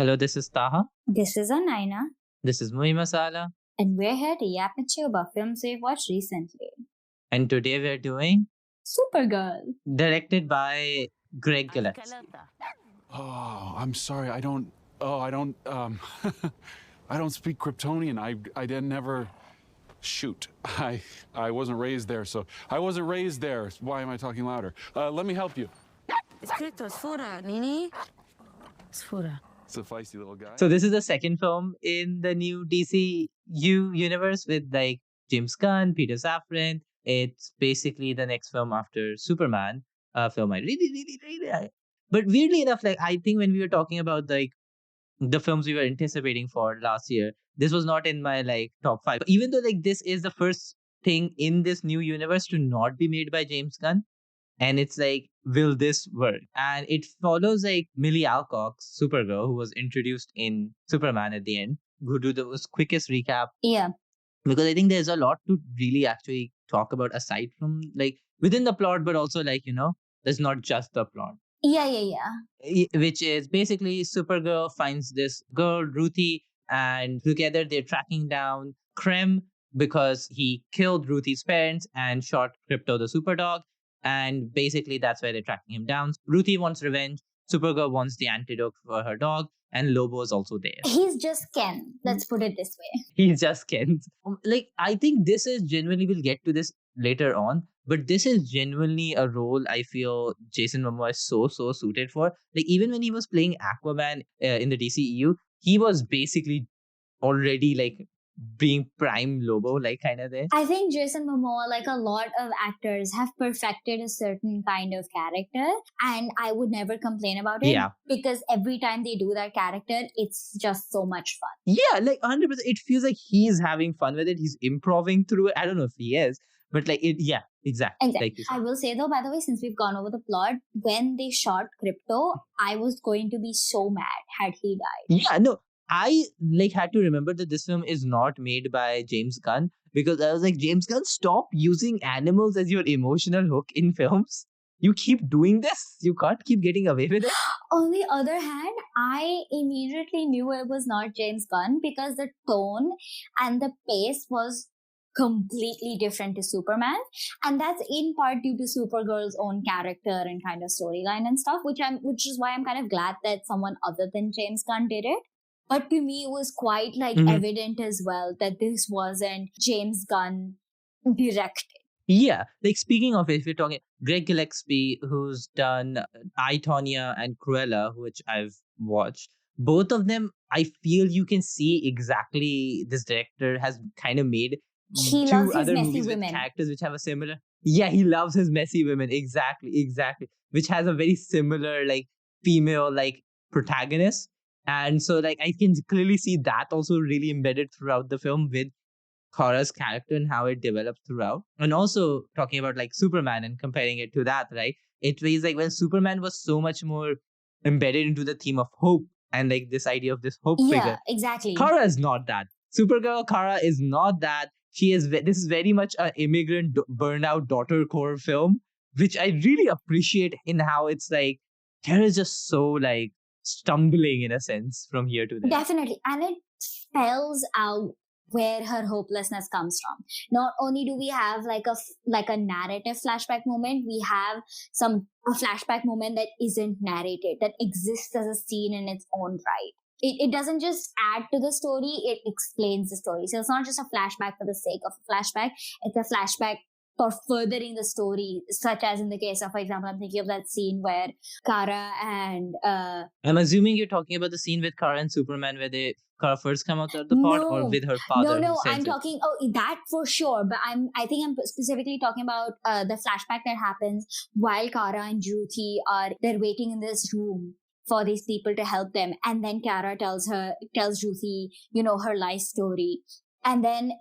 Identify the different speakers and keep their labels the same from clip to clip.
Speaker 1: Hello, this is Taha.
Speaker 2: This is Anaina,
Speaker 1: This is Muhi Masala.
Speaker 2: and we're here to yap at you about films we've watched recently.
Speaker 1: And today we're doing
Speaker 2: Supergirl.
Speaker 1: directed by Craig Gillespie.
Speaker 3: Oh, I'm sorry. I don't I don't speak Kryptonian. I didn't never shoot. I wasn't raised there, so I wasn't raised there. Why am I talking louder? Let me help you.
Speaker 4: Scritto sfora, Nini. Sfora.
Speaker 3: It's a feisty little guy.
Speaker 1: So this is the second film in the new DCU universe with like James Gunn, Peter Safran. It's basically the next film after Superman, a film I really like. But weirdly enough, like I think when we were talking about like the films we were anticipating for last year, this was not in my like top 5. Even though like this is the first thing in this new universe to not be made by James Gunn. And it's like, will this work? And it follows like Milly Alcock's Supergirl, who was introduced in Superman at the end, who do the quickest recap.
Speaker 2: Yeah.
Speaker 1: Because I think there's a lot to really actually talk about aside from like within the plot, but also like, there's not just the plot.
Speaker 2: Yeah.
Speaker 1: Which is basically Supergirl finds this girl, Ruthie, and together they're tracking down Krem because he killed Ruthie's parents and shot Crypto the Superdog. And basically that's why they're tracking him down. Ruthie wants revenge. Supergirl wants the antidote for her dog. And Lobo is also there.
Speaker 2: He's just Ken. Let's put it this way.
Speaker 1: He's just Ken. Like, I think this is genuinely, we'll get to this later on, but this is genuinely a role I feel Jason Momoa is so suited for. Like, even when he was playing Aquaman in the DCEU, he was basically already like being prime Lobo, like kind of there.
Speaker 2: I think Jason Mamoa, like a lot of actors, have perfected a certain kind of character, and I would never complain about it.
Speaker 1: Yeah.
Speaker 2: Because every time they do that character, it's just so much fun.
Speaker 1: Yeah, like 100%. It feels like he's having fun with it. He's improving through it. I don't know if he is, but like it, yeah, exactly.
Speaker 2: Exactly.
Speaker 1: Like you said.
Speaker 2: I will say though, by the way, since we've gone over the plot, when they shot Crypto, I was going to be so mad had he died.
Speaker 1: Yeah, no. I like had to remember that this film is not made by James Gunn because I was like, James Gunn, stop using animals as your emotional hook in films. You keep doing this. You can't keep getting away with it.
Speaker 2: On the other hand, I immediately knew it was not James Gunn because the tone and the pace was completely different to Superman, and that's in part due to Supergirl's own character and kind of storyline and stuff, which is why I'm kind of glad that someone other than James Gunn did it. But to me, it was quite like evident as well that this wasn't James Gunn directed.
Speaker 1: Yeah, like speaking of it, if you're talking Craig Gillespie, who's done I, Tonya and Cruella, which I've watched, both of them, I feel you can see exactly this director has kind of made
Speaker 2: He
Speaker 1: two
Speaker 2: loves his
Speaker 1: other
Speaker 2: messy
Speaker 1: movies
Speaker 2: women.
Speaker 1: with characters which have a similar. Yeah, he loves his messy women. Exactly. Which has a very similar like female like protagonist. And so like I can clearly see that also really embedded throughout the film with Kara's character and how it develops throughout. And also talking about like Superman and comparing it to that, right? It feels like when Superman was so much more embedded into the theme of hope and like this idea of this hope figure.
Speaker 2: Yeah, exactly.
Speaker 1: Kara is not that. Supergirl Kara is not that. She is. This is very much an immigrant burnout daughter core film, which I really appreciate in how it's like Kara is just so like stumbling in a sense from here to there.
Speaker 2: Definitely. And it spells out where her hopelessness comes from. Not only do we have like a narrative flashback moment, we have a flashback moment that isn't narrated, that exists as a scene in its own right. It doesn't just add to the story, it explains the story. So it's not just a flashback for the sake of a flashback, it's a flashback for furthering the story, such as in the case of, for example, I'm thinking of that scene where Kara and...
Speaker 1: I'm assuming you're talking about the scene with Kara and Superman where Kara first come out of the pod, or with her father.
Speaker 2: No, I'm talking... Oh, that for sure. But I think I'm specifically talking about the flashback that happens while Kara and Ruthie they're waiting in this room for these people to help them. And then Kara tells Ruthie, her life story. And then,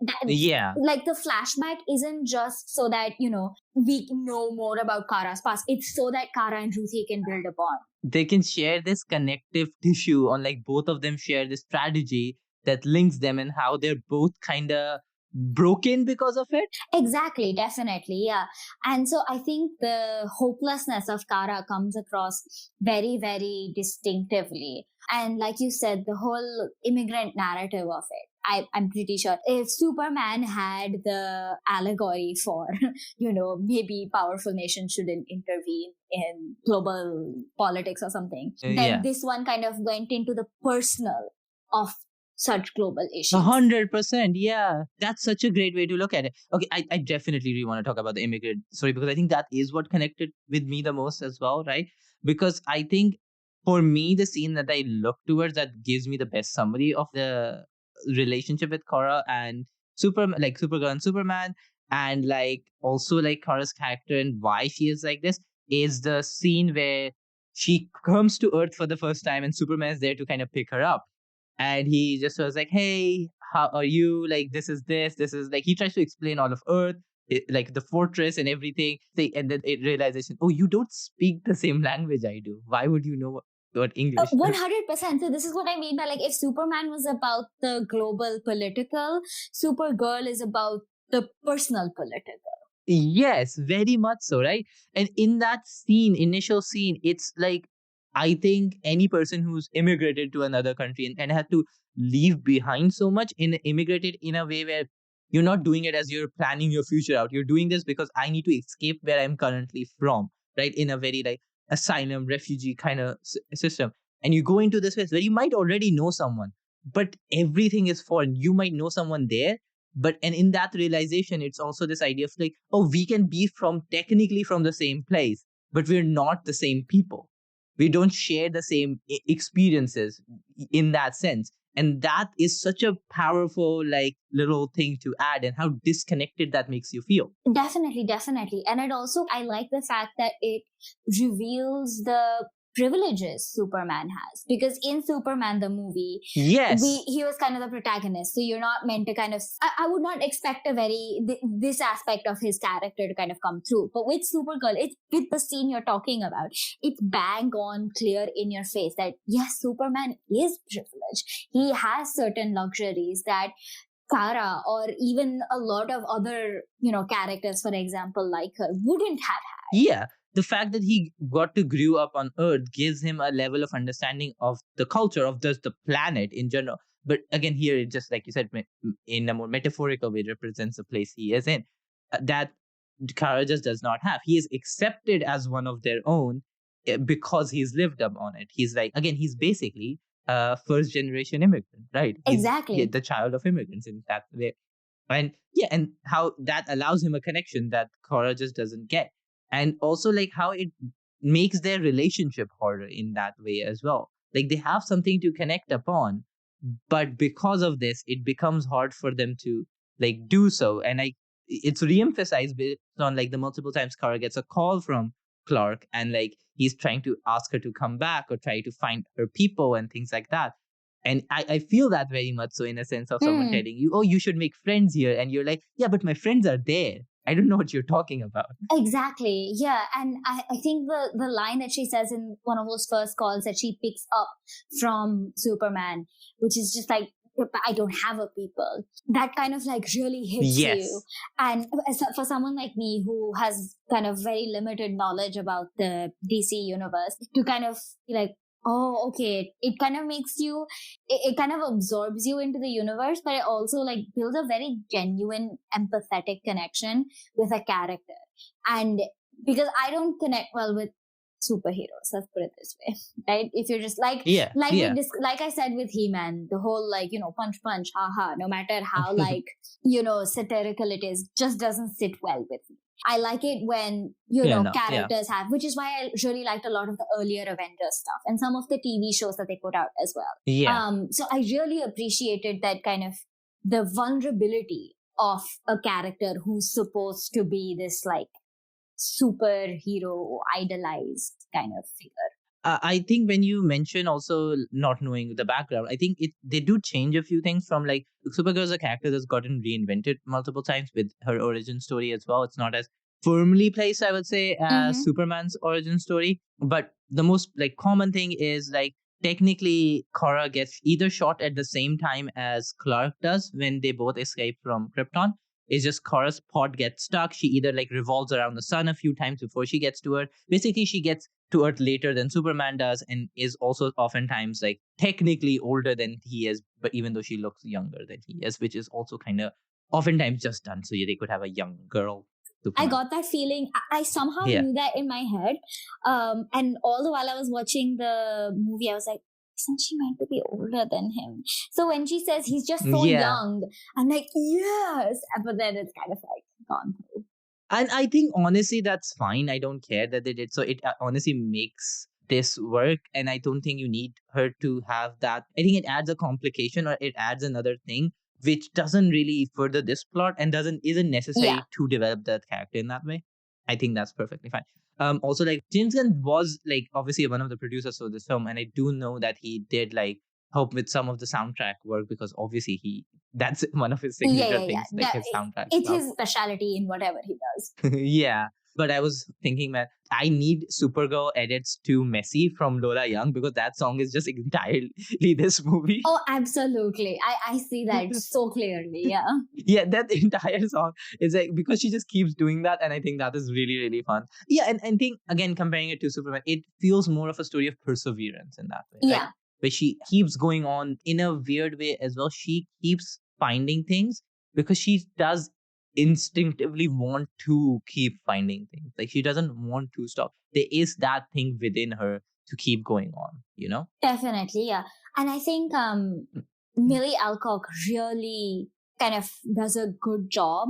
Speaker 2: like the flashback isn't just so that, we know more about Kara's past. It's so that Kara and Ruthie can build a bond.
Speaker 1: They can share this connective tissue on like both of them share this strategy that links them and how they're both kind of broken because of it.
Speaker 2: Exactly, definitely, yeah. And so I think the hopelessness of Kara comes across very, very distinctively. And like you said, the whole immigrant narrative of it. I'm pretty sure if Superman had the allegory for, maybe powerful nations shouldn't intervene in global politics or something, then
Speaker 1: Yeah.
Speaker 2: this one kind of went into the personal of such global issues.
Speaker 1: 100%. Yeah. That's such a great way to look at it. Okay. I definitely really want to talk about the immigrant story because I think that is what connected with me the most as well, right? Because I think for me, the scene that I look towards that gives me the best summary of the relationship with Kara and Supergirl and Superman, and like also like Kara's character and why she is like this is the scene where she comes to Earth for the first time and Superman is there to kind of pick her up. And he just was like, "Hey, how are you? Like, this is like." He tries to explain all of Earth, like the fortress and everything. And then it realization, oh, you don't speak the same language I do. Why would you know what English?
Speaker 2: 100%. So this is what I mean by like, if Superman was about the global political, Supergirl is about the personal political.
Speaker 1: Yes, very much so, right? And in that initial scene, it's like I think any person who's immigrated to another country and had to leave behind so much immigrated in a way where you're not doing it as you're planning your future out. You're doing this because I need to escape where I'm currently from, right? In a very like asylum, refugee kind of system. And you go into this place where you might already know someone, but everything is foreign. You might know someone there, and in that realization it's also this idea of like, oh, we can be technically from the same place, but we're not the same people. We don't share the same experiences in that sense, and that is such a powerful like little thing to add, and how disconnected that makes you feel.
Speaker 2: Definitely. And I like the fact that it reveals the privileges Superman has, because in Superman the movie,
Speaker 1: yes,
Speaker 2: he was kind of the protagonist, so you're not meant to kind of I would not expect this aspect of his character to kind of come through. But with Supergirl, it's with the scene you're talking about, it's bang on clear in your face that yes, Superman is privileged. He has certain luxuries that Kara or even a lot of other, characters, for example, like her, wouldn't have had.
Speaker 1: Yeah. The fact that he got to grew up on Earth gives him a level of understanding of the culture of just the planet in general. But again, here it just like you said, in a more metaphorical way, represents the place he is in. That Kara just does not have. He is accepted as one of their own because he's lived up on it. He's like, again, he's basically a first generation immigrant, right?
Speaker 2: Exactly.
Speaker 1: He's the child of immigrants in that way. And yeah, and how that allows him a connection that Kara just doesn't get. And also like how it makes their relationship harder in that way as well. Like they have something to connect upon, but because of this, it becomes hard for them to like do so. And it's re-emphasized based on like the multiple times Kara gets a call from Clark, and like he's trying to ask her to come back or try to find her people and things like that. And I feel that very much so, in a sense of someone telling you, oh, you should make friends here. And you're like, yeah, but my friends are there. I don't know what you're talking about.
Speaker 2: Exactly. Yeah. And I think the line that she says in one of those first calls that she picks up from Superman, which is just like, I don't have a people, that kind of like really hits you. And for someone like me who has kind of very limited knowledge about the DC universe, to kind of be like, oh, okay, it kind of makes you, it kind of absorbs you into the universe, but it also like builds a very genuine, empathetic connection with a character. And because I don't connect well with superheroes, let's put it this way, right? If you're just like I said with He-Man, the whole like, punch, haha, no matter how like, satirical it is, just doesn't sit well with me. I like it when, characters have, which is why I really liked a lot of the earlier Avengers stuff and some of the TV shows that they put out as well.
Speaker 1: Yeah.
Speaker 2: So I really appreciated that kind of the vulnerability of a character who's supposed to be this like superhero idolized kind of figure.
Speaker 1: I think when you mention also not knowing the background, I think they do change a few things from like Supergirl as a character that's gotten reinvented multiple times with her origin story as well. It's not as firmly placed, I would say, as Superman's origin story. But the most like common thing is like technically Kara gets either shot at the same time as Clark does when they both escape from Krypton. It's just Kara's pod gets stuck. She either like revolves around the sun a few times before she gets to Earth. Basically, she gets to Earth later than Superman does, and is also oftentimes like technically older than he is, but even though she looks younger than he is, which is also kind of oftentimes just done so they could have a young girl
Speaker 2: I
Speaker 1: Superman.
Speaker 2: got that feeling. I somehow
Speaker 1: Yeah.
Speaker 2: knew that in my head. And all the while I was watching the movie, I was like, isn't she meant to be older than him? So when she says he's just so
Speaker 1: Yeah.
Speaker 2: young, I'm like, yes. But then it's kind of like gone through.
Speaker 1: And I think honestly that's fine. I don't care that they did so. It honestly makes this work, and I don't think you need her to have that. I think it adds a complication, or it adds another thing which doesn't really further this plot and isn't necessary
Speaker 2: Yeah.
Speaker 1: to develop that character in that way. I think that's perfectly fine. Also, like James Gunn was like obviously one of the producers of this film, and I do know that he did like help with some of the soundtrack work, because obviously that's one of his signature things, like his soundtrack
Speaker 2: It's
Speaker 1: stuff.
Speaker 2: his specialty in whatever he does.
Speaker 1: Yeah. But I was thinking, man, I need Supergirl edits to Messy from Lola Young, because that song is just entirely this movie.
Speaker 2: Oh, absolutely. I see that so clearly. Yeah.
Speaker 1: Yeah, that entire song is like, because she just keeps doing that, and I think that is really, really fun. Yeah, and I think, again, comparing it to Superman, it feels more of a story of perseverance in that way.
Speaker 2: Yeah.
Speaker 1: Right? Where she keeps going on in a weird way as well. She keeps finding things because she does instinctively want to keep finding things. Like, she doesn't want to stop. There is that thing within her to keep going on, you know?
Speaker 2: Definitely, yeah. And I think Milly Alcock really kind of does a good job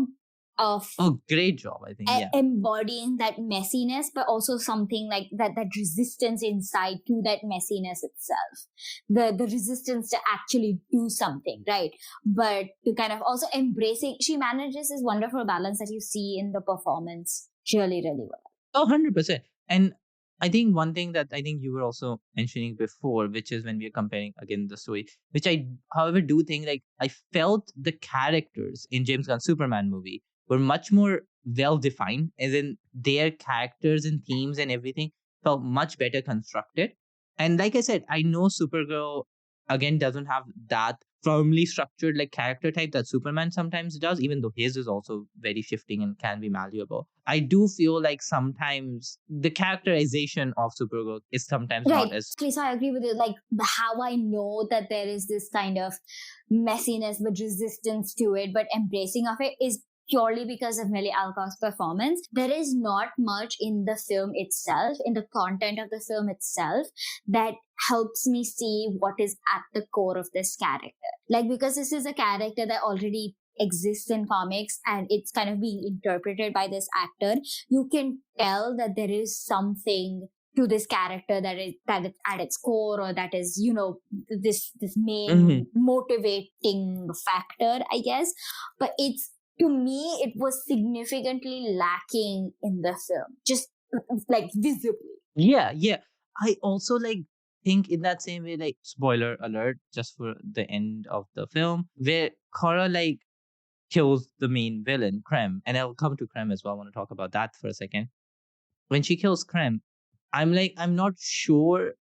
Speaker 2: of
Speaker 1: Great job, I think. Yeah.
Speaker 2: embodying that messiness, but also something like that resistance inside to that messiness itself, the resistance to actually do something, right? But to kind of also embracing, she manages this wonderful balance that you see in the performance really, really well.
Speaker 1: 100%. And I think one thing that I think you were also mentioning before, which is when we are comparing again the story, which I, however, do think, like, I felt the characters in James Gunn's Superman movie were much more well defined, as in their characters and themes and everything felt much better constructed. And like I said, I know Supergirl again doesn't have that firmly structured like character type that Superman sometimes does, even though his is also very shifting and can be malleable. I do feel like sometimes the characterization of Supergirl is sometimes
Speaker 2: Right.
Speaker 1: not as
Speaker 2: So I agree with you. Like how I know that there is this kind of messiness but resistance to it, but embracing of it is purely because of Milly Alcock's performance. There is not much in the film itself, in the content of the film itself, that helps me see what is at the core of this character. Like, because this is a character that already exists in comics and it's kind of being interpreted by this actor, you can tell that there is something to this character that is at its core, or that is, you know, this main motivating factor, I guess. But it's, to me, it was significantly lacking in the film, just like visibly.
Speaker 1: Yeah. I also like think in that same way, like, spoiler alert, just for the end of the film, where Kara like kills the main villain, Krem, and I'll come to Krem as well. I want to talk about that for a second. When she kills Krem, I'm not sure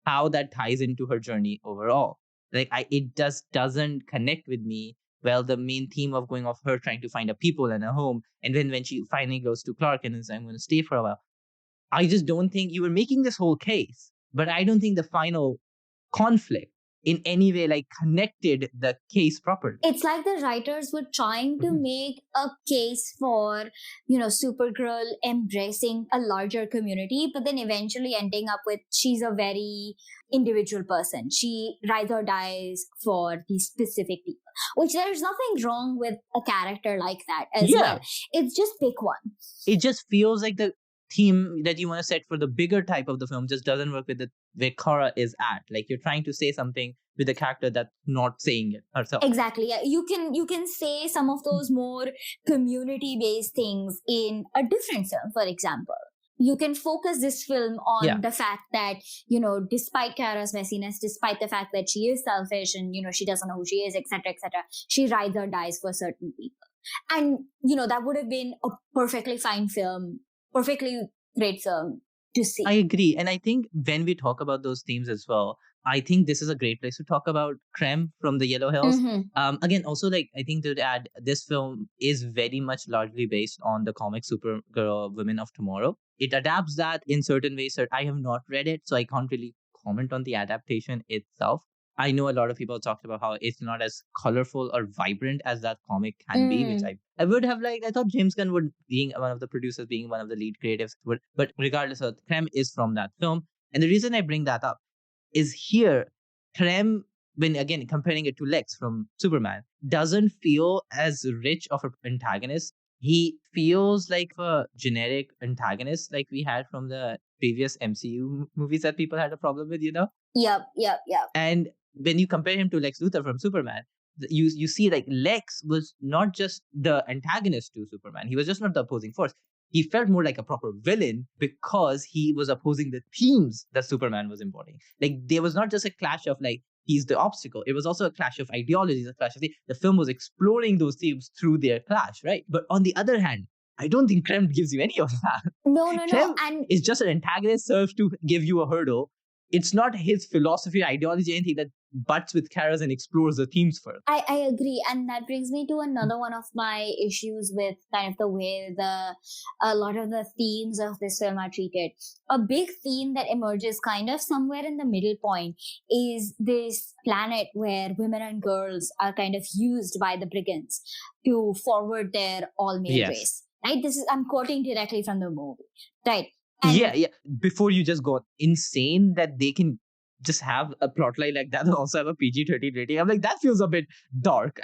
Speaker 1: how that ties into her journey overall. Like, it just doesn't connect with me. Well, the main theme of going off her trying to find a people and a home, and then when she finally goes to Clark and says, "I'm going to stay for a while," I just don't think you were making this whole case, but I don't think the final conflict in any way like connected the case properly.
Speaker 2: It's like the writers were trying to make a case for, you know, Supergirl embracing a larger community, but then eventually ending up with, she's a very individual person. She rides or dies for these specific people, which there's nothing wrong with a character like that as well. It's just pick one.
Speaker 1: It just feels like the theme that you want to set for the bigger type of the film just doesn't work with where Kara is at. Like, you're trying to say something with a character that's not saying it herself.
Speaker 2: Exactly. Yeah. You can say some of those more community-based things in a different film, for example. You can focus this film on the fact that, you know, despite Kara's messiness, despite the fact that she is selfish and, you know, she doesn't know who she is, etc., she rides or dies for certain people. And, you know, that would have been a perfectly fine film, perfectly great film to see.
Speaker 1: I agree. And I think when we talk about those themes as well, I think this is a great place to talk about Krem from the Yellow Hills. Again, also, like, I think to add, this film is very much largely based on the comic Supergirl Women of Tomorrow. it adapts that in certain ways. So I have not read it, so I can't really comment on the adaptation itself. I know a lot of people talked about how it's not as colorful or vibrant as that comic can be, which I would have liked. I thought James Gunn would, being one of the producers, being one of the lead creatives, would, but regardless of Krem is from that film. And the reason I bring that up is here, Krem, when again comparing it to Lex from Superman, doesn't feel as rich of an antagonist. He feels like a generic antagonist like we had from the previous MCU movies that people had a problem with,
Speaker 2: Yep.
Speaker 1: And when you compare him to Lex Luthor from Superman, you see like Lex was not just the antagonist to Superman. He was just not the opposing force. He felt more like a proper villain because he was opposing the themes that Superman was embodying. Like there was not just a clash of like he's the obstacle. It was also a clash of ideologies, a clash of the film was exploring those themes through their clash, right? But on the other hand, I don't think Krem gives you any of that.
Speaker 2: No.
Speaker 1: Krem
Speaker 2: And
Speaker 1: is just an antagonist serves to give you a hurdle. It's not his philosophy, ideology, anything that butts with Kara's and explores the themes further.
Speaker 2: I agree, and that brings me to another one of my issues with kind of the way a lot of the themes of this film are treated. A big theme that emerges kind of somewhere in the middle point is this planet where women and girls are kind of used by the brigands to forward their all-male race. Right? I'm quoting directly from the movie. Right. And
Speaker 1: yeah. Before you just go insane that they can just have a plotline like that and also have a PG-13 rating. I'm like, that feels a bit dark.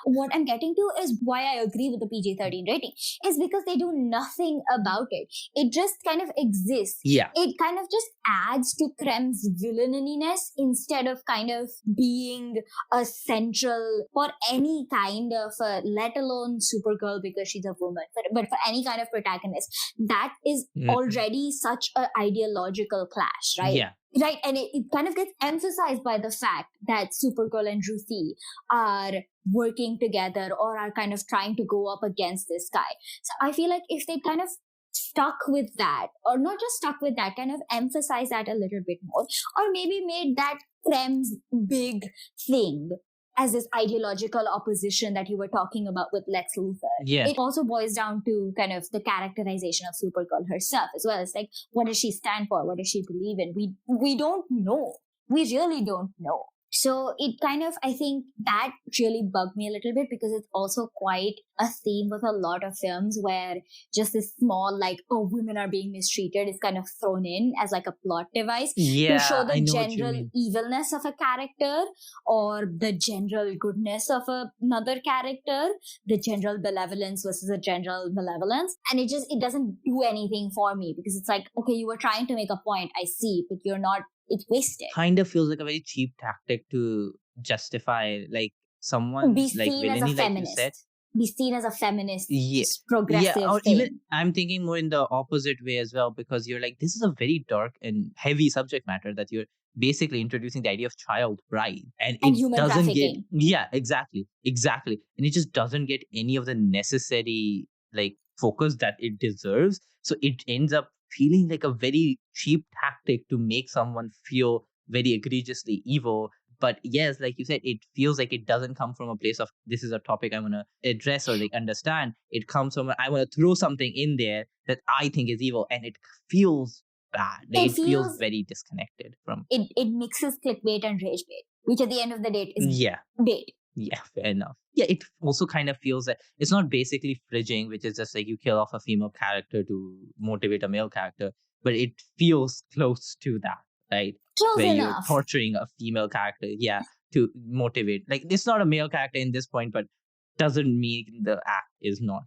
Speaker 2: What I'm getting to is why I agree with the PG-13 rating is because they do nothing about it. It just kind of exists.
Speaker 1: Yeah.
Speaker 2: It kind of just adds to Krem's villaininess instead of kind of being a central for any kind of, let alone Supergirl because she's a woman, but for any kind of protagonist. That is already such an ideological clash, right?
Speaker 1: Yeah.
Speaker 2: Right, and it kind of gets emphasized by the fact that Supergirl and Ruthie are working together or are kind of trying to go up against this guy. So I feel like if they kind of stuck with that, or not just stuck with that, kind of emphasize that a little bit more, or maybe made that Krem's big thing as this ideological opposition that you were talking about with Lex Luthor.
Speaker 1: Yeah.
Speaker 2: It also boils down to kind of the characterization of Supergirl herself as well. It's like, what does she stand for? What does she believe in? We don't know. We really don't know. So it kind of, I think that really bugged me a little bit because it's also quite a theme with a lot of films where just this small, like, oh, women are being mistreated is kind of thrown in as like a plot device to show the general evilness of a character or the general goodness of another character, the general benevolence versus the general malevolence. And it doesn't do anything for me because it's like, okay, you were trying to make a point, I see, but you're not. It's wasted.
Speaker 1: Kind of feels like a very cheap tactic to justify like someone
Speaker 2: be
Speaker 1: like
Speaker 2: seen as a feminist. Be seen as a feminist, progressive.
Speaker 1: Yeah, or
Speaker 2: thing.
Speaker 1: even I'm thinking more in the opposite way as well, because you're like, this is a very dark and heavy subject matter that you're basically introducing the idea of child bride, and it
Speaker 2: human
Speaker 1: doesn't
Speaker 2: trafficking.
Speaker 1: exactly, and it just doesn't get any of the necessary like focus that it deserves. So it ends up feeling like a very cheap tactic to make someone feel very egregiously evil. But yes, like you said, it feels like it doesn't come from a place of this is a topic I want to address or like understand. It comes from I want to throw something in there that I think is evil, and it feels bad. Like, it feels very disconnected from.
Speaker 2: It mixes clickbait and rage bait, which at the end of the day is bait.
Speaker 1: Yeah, fair enough. Yeah, it also kind of feels that it's not basically fridging, which is just like you kill off a female character to motivate a male character, but it feels close to that, right?
Speaker 2: Close
Speaker 1: Where
Speaker 2: enough.
Speaker 1: You're torturing a female character, to motivate. Like, it's not a male character in this point, but doesn't mean the act is not,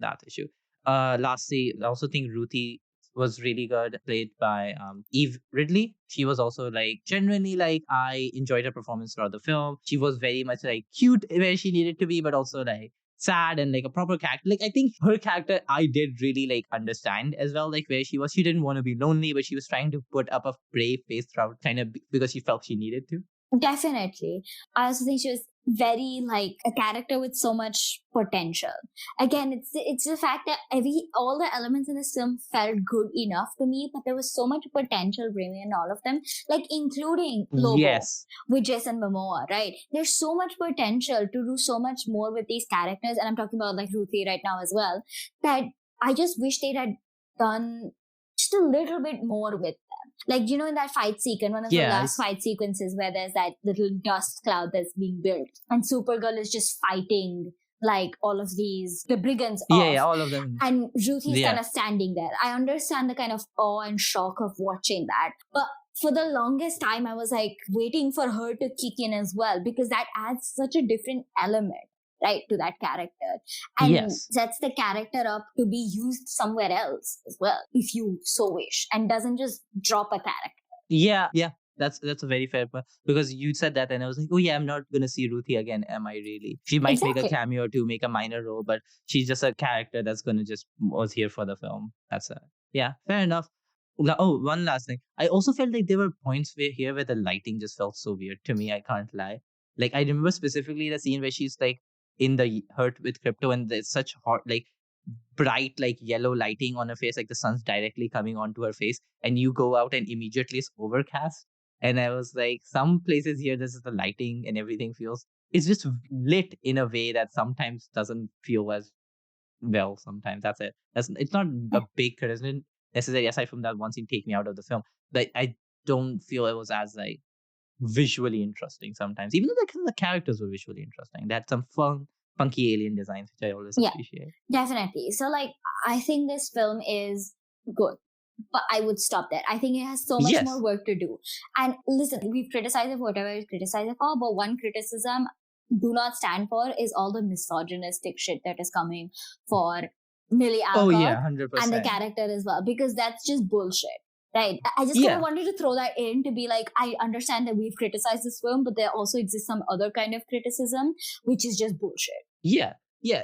Speaker 1: that issue. Lastly, I also think Ruthie was really good, played by Eve Ridley. She was also like genuinely like I enjoyed her performance throughout the film. She was very much like cute where she needed to be, but also like sad and like a proper character. Like, I think her character I did really like understand as well, like where she was. She didn't want to be lonely, but she was trying to put up a brave face throughout, kind of because she felt she needed to.
Speaker 2: Definitely. I also think she was very like a character with so much potential. Again, it's the fact that all the elements in this film felt good enough to me, but there was so much potential bringing in all of them, like including Lobo with Jason Mamoa, right? There's so much potential to do so much more with these characters, and I'm talking about like Ruthie right now as well, that I just wish they had done just a little bit more with them. Like, in that fight sequence, one of the last fight sequences where there's that little dust cloud that's being built, and Supergirl is just fighting like all of the brigands off.
Speaker 1: Yeah, all of them.
Speaker 2: And Ruthie's kind of standing there. I understand the kind of awe and shock of watching that. But for the longest time, I was like waiting for her to kick in as well, because that adds such a different element, right, to that character. And sets the character up to be used somewhere else as well, if you so wish, and doesn't just drop a character.
Speaker 1: Yeah. That's a very fair point, because you said that and I was like, oh yeah, I'm not going to see Ruthie again, am I really? She might make a cameo to make a minor role, but she's just a character that's going to just was here for the film. Yeah, fair enough. Oh, one last thing. I also felt like there were points where the lighting just felt so weird to me, I can't lie. Like, I remember specifically the scene where she's like in the hurt with Crypto, and there's such hot, like bright, like yellow lighting on her face, like the sun's directly coming onto her face, and you go out and immediately it's overcast. And I was like, some places here, this is the lighting and everything it's just lit in a way that sometimes doesn't feel as well. Sometimes that's it. It's not a big criticism necessarily, aside from that one scene take me out of the film. But I don't feel it was as like visually interesting sometimes, even though the characters were visually interesting. They had some funky alien designs, which I always appreciate.
Speaker 2: Definitely. So like, I think this film is good, but I would stop there. I think it has so much more work to do. And listen, we've criticized it for whatever we criticize it for, but one criticism do not stand for is all the misogynistic shit that is coming for Milly Alcock.
Speaker 1: Oh yeah, 100%.
Speaker 2: And the character as well, because that's just bullshit. Right. I just kind of wanted to throw that in to be like, I understand that we've criticized this film, but there also exists some other kind of criticism, which is just bullshit.
Speaker 1: Yeah.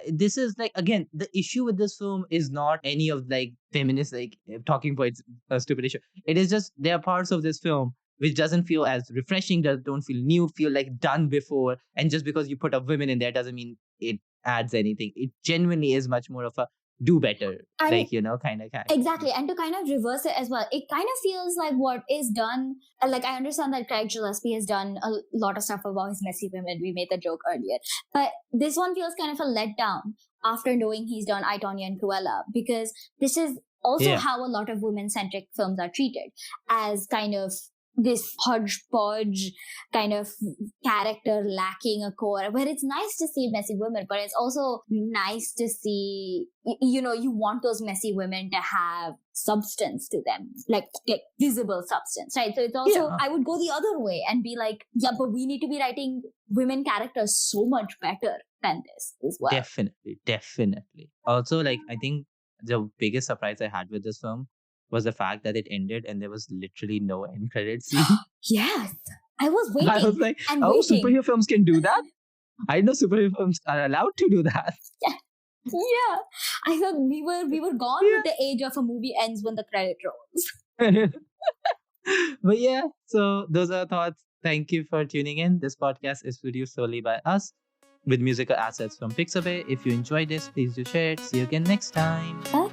Speaker 1: This is like, again, the issue with this film is not any of like feminist like talking points, a stupid issue. It is just there are parts of this film which doesn't feel as refreshing, don't feel new, feel like done before. And just because you put a woman in there doesn't mean it adds anything. It genuinely is much more of a do better, and like, kind of character.
Speaker 2: Exactly. And to kind of reverse it as well, it kind of feels like what is done, like I understand that Craig Gillespie has done a lot of stuff about his messy women. We made the joke earlier, but this one feels kind of a letdown after knowing he's done I, Tonya and Cruella, because this is also how a lot of women-centric films are treated, as kind of this hodgepodge kind of character lacking a core, where it's nice to see messy women, but it's also nice to see, you want those messy women to have substance to them, like visible substance, right? So it's also, I would go the other way and be like, yeah, but we need to be writing women characters so much better than this as well.
Speaker 1: Definitely. Also, like, I think the biggest surprise I had with this film was the fact that it ended and there was literally no end credit scene.
Speaker 2: Yes. I was waiting.
Speaker 1: I was like, superhero films can do that? I know superhero films are allowed to do that.
Speaker 2: Yeah. I thought we were gone with the age of a movie ends when the credit rolls.
Speaker 1: But yeah, so those are our thoughts. Thank you for tuning in. This podcast is produced solely by us with musical assets from Pixabay. If you enjoyed this, please do share it. See you again next time.
Speaker 2: Bye.